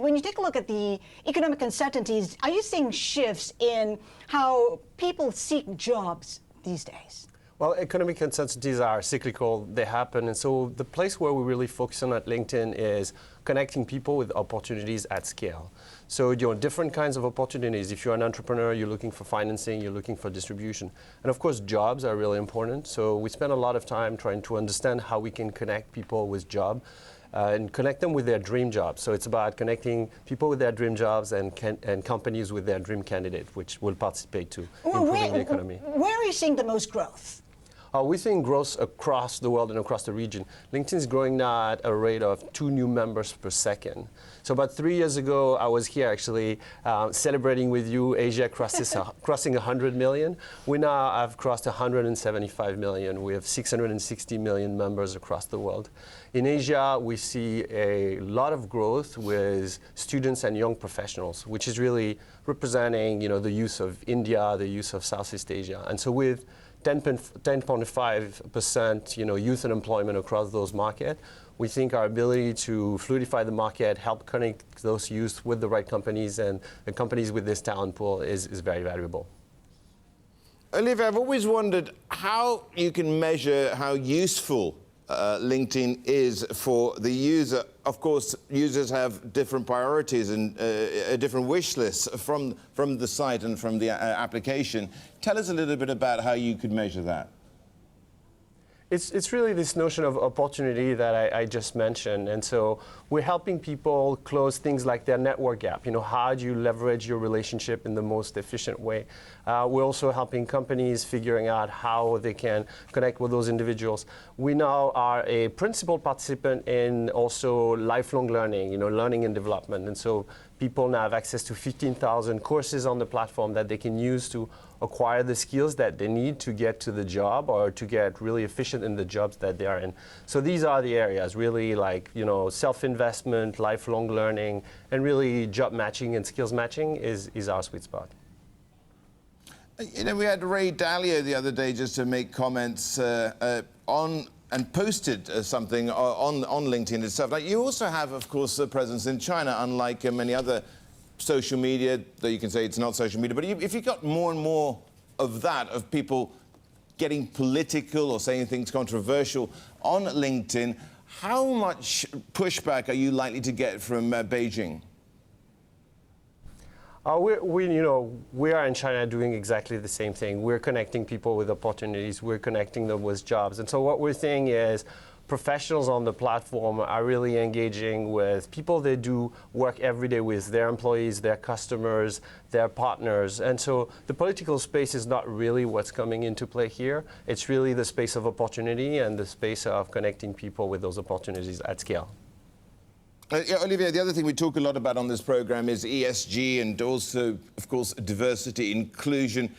When you take a look at the economic uncertainties, are you seeing shifts in how people seek jobs these days? Well, economic uncertainties are cyclical, they happen, and so the place where we really focus on at LinkedIn is connecting people with opportunities at scale. So, different kinds of opportunities. If you're an entrepreneur, you're looking for financing, you're looking for distribution. And of course, jobs are really important. So we spend a lot of time trying to understand how we can connect people with jobs and connect them with their dream jobs. So it's about connecting people with their dream jobs and companies with their dream candidate, which will participate to improving the economy. Where are you seeing the most growth? We're seeing growth across the world and across the region. LinkedIn is growing now at a rate of 2 new members per second. So about 3 years ago, I was here actually celebrating with you Asia crossing 100 million. We now have crossed 175 million. We have 660 million members across the world. In Asia, we see a lot of growth with students and young professionals, which is really representing the youth of India, the youth of Southeast Asia. And so with 10.5% youth unemployment across those markets, we think our ability to fluidify the market, help connect those youth with the right companies and the companies with this talent pool is very valuable. Olivier, I've always wondered how you can measure how useful LinkedIn is for the user. Of course, users have different priorities and a different wish list from the site and from the application. Tell us a little bit about how you could measure that. It's really this notion of opportunity that I just mentioned. And so we're helping people close things like their network gap. How do you leverage your relationship in the most efficient way? We're also helping companies figuring out how they can connect with those individuals. We now are a principal participant in also lifelong learning, learning and development. And so people now have access to 15,000 courses on the platform that they can use to acquire the skills that they need to get to the job or to get really efficient in the jobs that they are in. So these are the areas, really like, self-investment, lifelong learning, and really job matching and skills matching is our sweet spot. We had Ray Dalio the other day just to make comments on and posted something on LinkedIn itself. Like you also have, of course, a presence in China, unlike many other social media, though you can say it's not social media. But if you got more and more of that, of people getting political or saying things controversial on LinkedIn, how much pushback are you likely to get from Beijing? We are in China doing exactly the same thing. We're connecting people with opportunities. We're connecting them with jobs. And so what we're seeing is professionals on the platform are really engaging with people they do work every day with, their employees, their customers, their partners. And so the political space is not really what's coming into play here. It's really the space of opportunity and the space of connecting people with those opportunities at scale. Olivier, the other thing we talk a lot about on this program is ESG and also, of course, diversity, inclusion.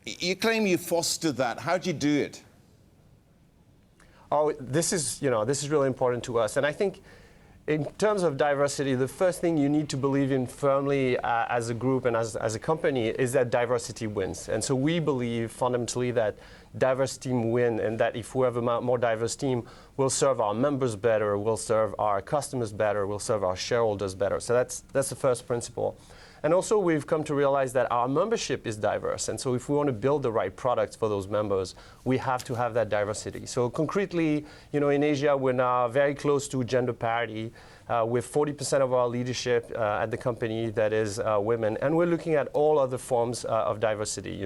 You claim you foster that. How do you do it? This is really important to us. And I think in terms of diversity, the first thing you need to believe in firmly as a group and as a company is that diversity wins. And so we believe fundamentally that diverse team win, and that if we have a more diverse team, we'll serve our members better, we'll serve our customers better, we'll serve our shareholders better. So that's the first principle. And also we've come to realize that our membership is diverse. And so if we want to build the right products for those members, we have to have that diversity. So concretely, in Asia, we're now very close to gender parity with 40% of our leadership at the company that is women. And we're looking at all other forms of diversity,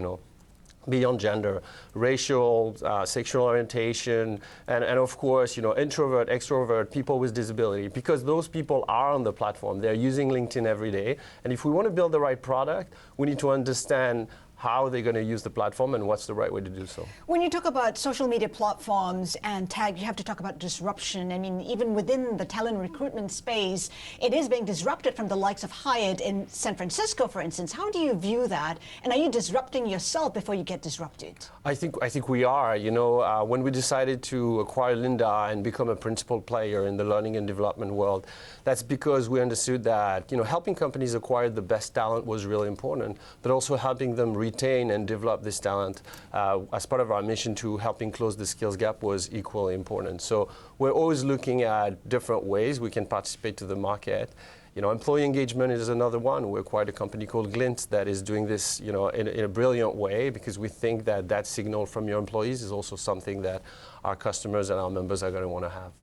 beyond gender, racial, sexual orientation, and of course, introvert, extrovert, people with disability, because those people are on the platform. They're using LinkedIn every day. And if we want to build the right product, we need to understand how they're going to use the platform and what's the right way to do so. When you talk about social media platforms and tag, you have to talk about disruption. I mean, even within the talent recruitment space, it is being disrupted from the likes of Hyatt in San Francisco, for instance. How do you view that? And are you disrupting yourself before you get disrupted? I think we are. When we decided to acquire Linda and become a principal player in the learning and development world, that's because we understood that helping companies acquire the best talent was really important, but also helping them retain and develop this talent as part of our mission to helping close the skills gap was equally important. So we're always looking at different ways we can participate to the market. Employee engagement is another one. We acquired a company called Glint that is doing this, in a brilliant way, because we think that signal from your employees is also something that our customers and our members are going to want to have.